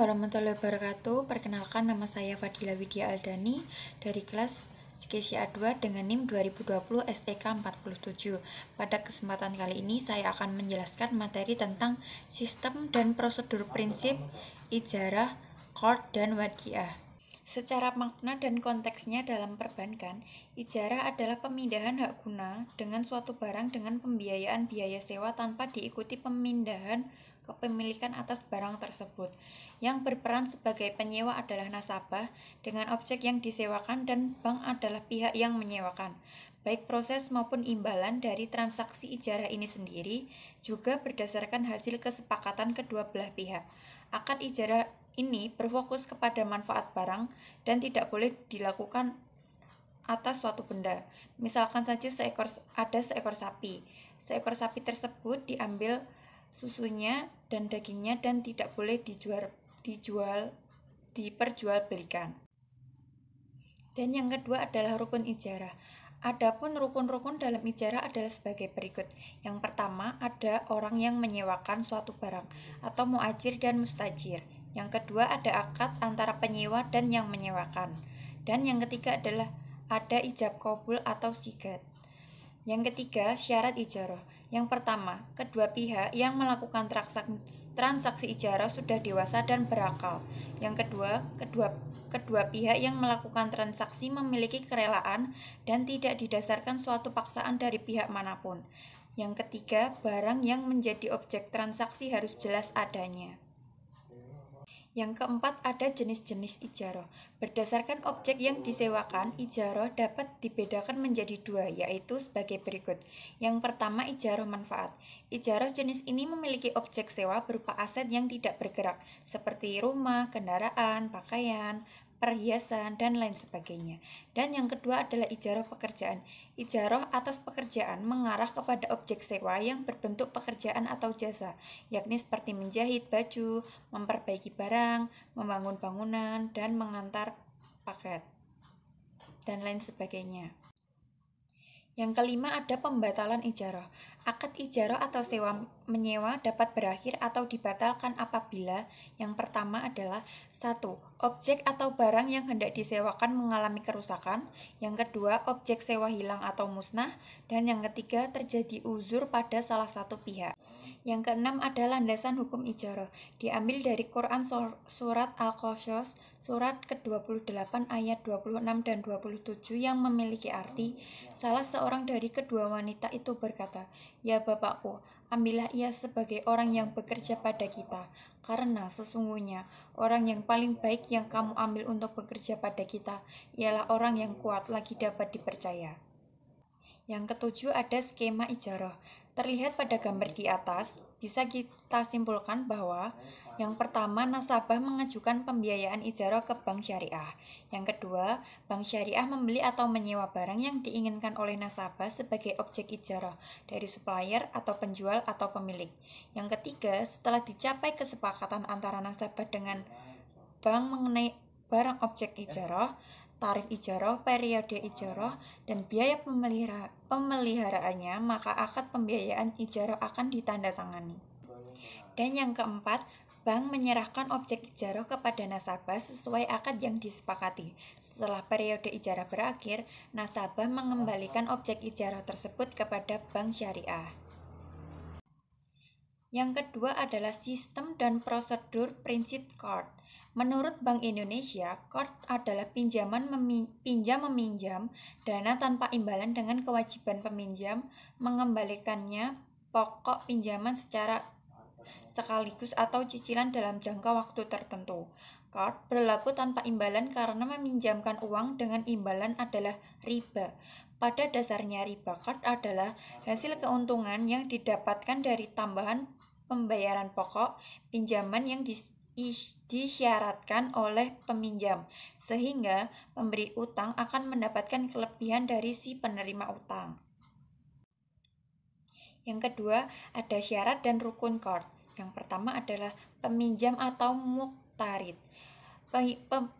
warahmatullahi wabarakatuh. Perkenalkan, nama saya Fadila Widya Aldani dari kelas Skesya A2 dengan NIM 2020 STK 47. Pada kesempatan kali ini saya akan menjelaskan materi tentang sistem dan prosedur prinsip ijarah, qard, dan wadiah. Secara makna dan konteksnya dalam perbankan, ijarah adalah pemindahan hak guna dengan suatu barang dengan pembiayaan biaya sewa tanpa diikuti pemindahan kepemilikan atas barang tersebut. Yang berperan sebagai penyewa adalah nasabah dengan objek yang disewakan dan bank adalah pihak yang menyewakan. Baik proses maupun imbalan dari transaksi ijarah ini sendiri juga berdasarkan hasil kesepakatan kedua belah pihak. Akad ijarah ini berfokus kepada manfaat barang dan tidak boleh dilakukan atas suatu benda. Misalkan saja ada seekor sapi. Seekor sapi tersebut diambil susunya dan dagingnya dan tidak boleh diperjualbelikan. Dan yang kedua adalah rukun ijarah. Adapun rukun-rukun dalam ijarah adalah sebagai berikut. Yang pertama ada orang yang menyewakan suatu barang atau muajir dan mustajir. Yang kedua ada akad antara penyewa dan yang menyewakan. Dan yang ketiga adalah ada ijab qabul atau sigat. Yang ketiga, syarat ijarah. Yang pertama, kedua pihak yang melakukan transaksi ijarah sudah dewasa dan berakal. Yang kedua, kedua pihak yang melakukan transaksi memiliki kerelaan dan tidak didasarkan suatu paksaan dari pihak manapun. Yang ketiga, barang yang menjadi objek transaksi harus jelas adanya. Yang keempat ada jenis-jenis ijarah. Berdasarkan objek yang disewakan, ijarah dapat dibedakan menjadi dua, yaitu sebagai berikut. Yang pertama, ijarah manfaat. Ijarah jenis ini memiliki objek sewa berupa aset yang tidak bergerak, seperti rumah, kendaraan, pakaian, perhiasan, dan lain sebagainya. Dan yang kedua adalah ijarah pekerjaan. Ijarah atas pekerjaan mengarah kepada objek sewa yang berbentuk pekerjaan atau jasa, yakni seperti menjahit baju, memperbaiki barang, membangun bangunan, dan mengantar paket, dan lain sebagainya. Yang kelima ada pembatalan ijarah. Akad ijarah atau sewa menyewa dapat berakhir atau dibatalkan apabila yang pertama adalah 1. Objek atau barang yang hendak disewakan mengalami kerusakan. Yang kedua, objek sewa hilang atau musnah. Dan yang ketiga, terjadi uzur pada salah satu pihak. Yang keenam ada landasan hukum ijarah. Diambil dari Quran surat Al-Qasas surat ke-28 ayat 26 dan 27 yang memiliki arti, salah seorang dari kedua wanita itu berkata, "Ya bapakku, ambillah ia sebagai orang yang bekerja pada kita, karena sesungguhnya orang yang paling baik yang kamu ambil untuk bekerja pada kita ialah orang yang kuat lagi dapat dipercaya." Yang ketujuh ada skema ijarah. Terlihat pada gambar di atas, bisa kita simpulkan bahwa yang pertama, nasabah mengajukan pembiayaan ijarah ke bank syariah. Yang kedua, bank syariah membeli atau menyewa barang yang diinginkan oleh nasabah sebagai objek ijarah dari supplier atau penjual atau pemilik. Yang ketiga, setelah dicapai kesepakatan antara nasabah dengan bank mengenai barang objek ijarah, tarif ijarah, periode ijarah, dan biaya pemeliharaannya, maka akad pembiayaan ijarah akan ditandatangani. Dan yang keempat, bank menyerahkan objek ijarah kepada nasabah sesuai akad yang disepakati. Setelah periode ijarah berakhir, nasabah mengembalikan objek ijarah tersebut kepada bank syariah. Yang kedua adalah sistem dan prosedur prinsip qard. Menurut Bank Indonesia, qard adalah pinjam-meminjam dana tanpa imbalan dengan kewajiban peminjam mengembalikannya pokok pinjaman secara sekaligus atau cicilan dalam jangka waktu tertentu. Qard berlaku tanpa imbalan karena meminjamkan uang dengan imbalan adalah riba. Pada dasarnya riba qard adalah hasil keuntungan yang didapatkan dari tambahan pembayaran pokok pinjaman yang disyaratkan oleh peminjam, sehingga pemberi utang akan mendapatkan kelebihan dari si penerima utang. Yang kedua, ada syarat dan rukun qard. Yang pertama adalah peminjam atau muqtarid.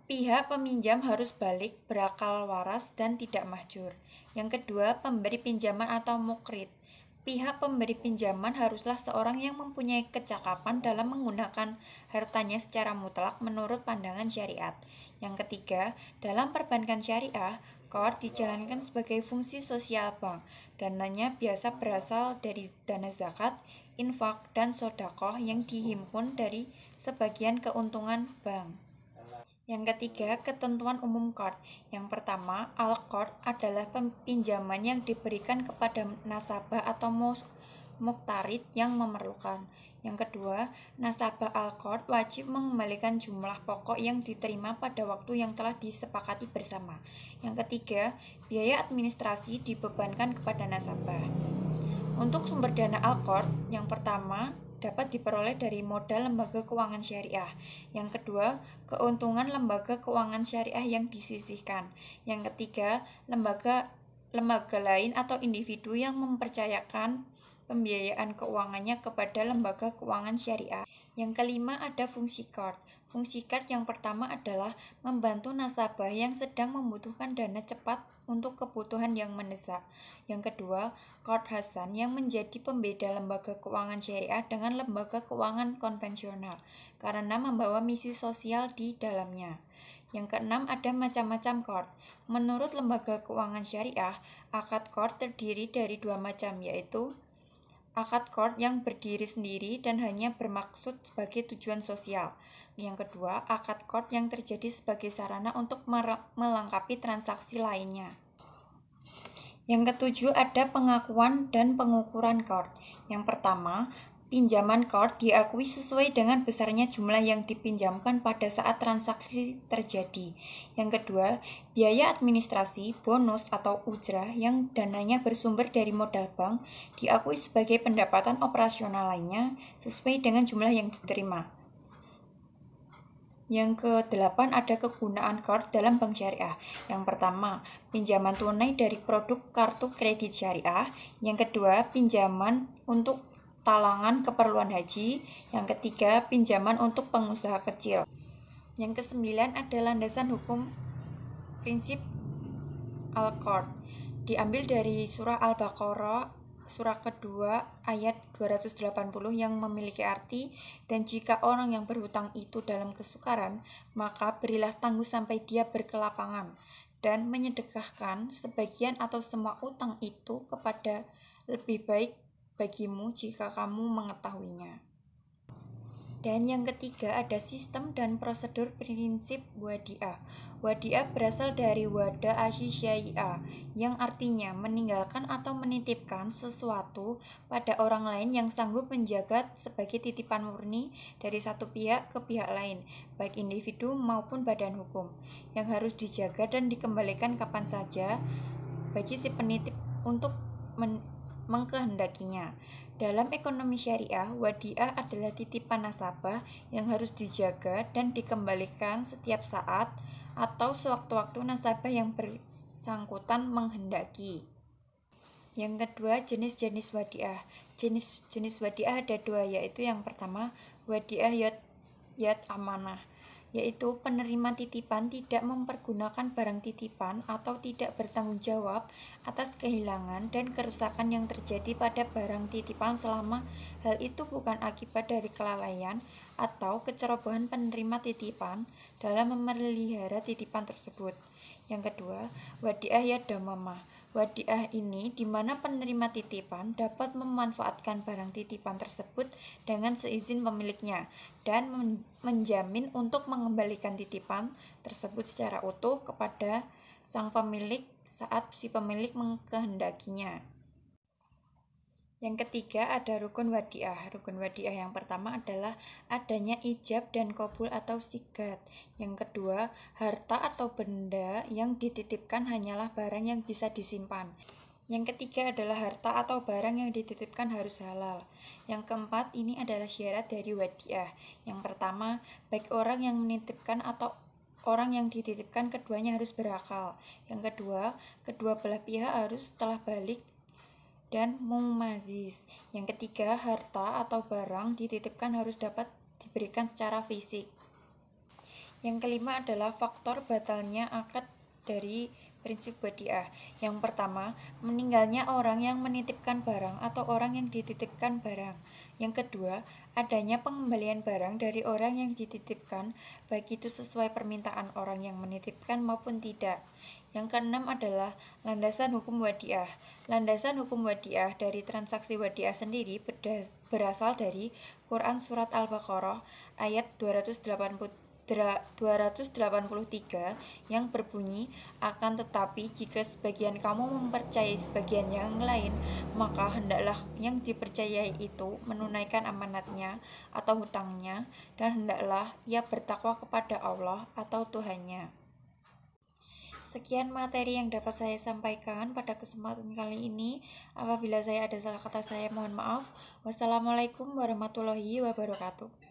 Pihak peminjam harus balik, berakal waras, dan tidak mahjur. Yang kedua, pemberi pinjaman atau muqrid. Pihak pemberi pinjaman haruslah seorang yang mempunyai kecakapan dalam menggunakan hartanya secara mutlak menurut pandangan syariat. Yang ketiga, dalam perbankan syariah, qard dijalankan sebagai fungsi sosial bank. Dananya biasa berasal dari dana zakat, infak, dan sedekah yang dihimpun dari sebagian keuntungan bank. Yang ketiga, ketentuan umum qard. Yang pertama, al-qard adalah pinjaman yang diberikan kepada nasabah atau muqtarid yang memerlukan. Yang kedua, nasabah al-qard wajib mengembalikan jumlah pokok yang diterima pada waktu yang telah disepakati bersama. Yang ketiga, biaya administrasi dibebankan kepada nasabah. Untuk sumber dana al-qard, yang pertama dapat diperoleh dari modal lembaga keuangan syariah. Yang kedua, keuntungan lembaga keuangan syariah yang disisihkan. Yang ketiga, lembaga lain atau individu yang mempercayakan pembiayaan keuangannya kepada lembaga keuangan syariah. Yang kelima, ada fungsi qard. Fungsi qard yang pertama adalah membantu nasabah yang sedang membutuhkan dana cepat untuk kebutuhan yang mendesak. Yang kedua, qard hasan yang menjadi pembeda lembaga keuangan syariah dengan lembaga keuangan konvensional karena membawa misi sosial di dalamnya. Yang keenam, ada macam-macam qard. Menurut lembaga keuangan syariah, akad qard terdiri dari dua macam, yaitu akad qard yang berdiri sendiri dan hanya bermaksud sebagai tujuan sosial. Yang kedua, akad qard yang terjadi sebagai sarana untuk melengkapi transaksi lainnya. Yang ketujuh, ada pengakuan dan pengukuran qard. Yang pertama, pinjaman qard diakui sesuai dengan besarnya jumlah yang dipinjamkan pada saat transaksi terjadi. Yang kedua, biaya administrasi, bonus, atau ujrah yang dananya bersumber dari modal bank diakui sebagai pendapatan operasional lainnya sesuai dengan jumlah yang diterima. Yang kedelapan, ada kegunaan qard dalam bank syariah. Yang pertama, pinjaman tunai dari produk kartu kredit syariah. Yang kedua, pinjaman untuk talangan keperluan haji. Yang ketiga, pinjaman untuk pengusaha kecil. Yang kesembilan, ada landasan hukum prinsip al-qard. Diambil dari surah Al-Baqarah surah kedua ayat 280 yang memiliki arti, dan jika orang yang berhutang itu dalam kesukaran, maka berilah tangguh sampai dia berkelapangan, dan menyedekahkan sebagian atau semua utang itu kepada lebih baik bagimu jika kamu mengetahuinya. Dan yang ketiga, ada sistem dan prosedur prinsip wadiah. Wadiah berasal dari wada asyisyai'a, yang artinya meninggalkan atau menitipkan sesuatu pada orang lain yang sanggup menjaga sebagai titipan murni dari satu pihak ke pihak lain, baik individu maupun badan hukum, yang harus dijaga dan dikembalikan kapan saja bagi si penitip untuk mengkehendakinya. Dalam ekonomi syariah, wadiah adalah titipan nasabah yang harus dijaga dan dikembalikan setiap saat atau sewaktu-waktu nasabah yang bersangkutan menghendaki. Yang kedua, jenis-jenis wadiah. Jenis wadiah ada dua, yaitu yang pertama, wadiah yad amanah, yaitu penerima titipan tidak mempergunakan barang titipan atau tidak bertanggung jawab atas kehilangan dan kerusakan yang terjadi pada barang titipan selama hal itu bukan akibat dari kelalaian atau kecerobohan penerima titipan dalam memelihara titipan tersebut. Yang kedua, wadiah yad damamah. Wadiah ini di mana penerima titipan dapat memanfaatkan barang titipan tersebut dengan seizin pemiliknya dan menjamin untuk mengembalikan titipan tersebut secara utuh kepada sang pemilik saat si pemilik mengkehendakinya. Yang ketiga, ada rukun wadiah. Rukun wadiah yang pertama adalah adanya ijab dan qabul atau sigat. Yang kedua, harta atau benda yang dititipkan hanyalah barang yang bisa disimpan. Yang ketiga adalah harta atau barang yang dititipkan harus halal. Yang keempat, ini adalah syarat dari wadiah. Yang pertama, baik orang yang menitipkan atau orang yang dititipkan keduanya harus berakal. Yang kedua, kedua belah pihak harus telah balik dan mumazis. Yang ketiga, harta atau barang dititipkan harus dapat diberikan secara fisik. Yang kelima adalah faktor batalnya akad dari Prinsip wadiah. Yang pertama, meninggalnya orang yang menitipkan barang atau orang yang dititipkan barang. Yang kedua, adanya pengembalian barang dari orang yang dititipkan, baik itu sesuai permintaan orang yang menitipkan maupun tidak. Yang keenam adalah landasan hukum wadiah. Landasan hukum wadiah dari transaksi wadiah sendiri berasal dari Quran Surat Al-Baqarah ayat 283 yang berbunyi, akan tetapi jika sebagian kamu mempercayai sebagian yang lain, maka hendaklah yang dipercayai itu menunaikan amanatnya atau hutangnya, dan hendaklah ia bertakwa kepada Allah atau Tuhannya. Sekian materi yang dapat saya sampaikan pada kesempatan kali ini. Apabila saya ada salah kata, saya mohon maaf. Wassalamualaikum warahmatullahi wabarakatuh.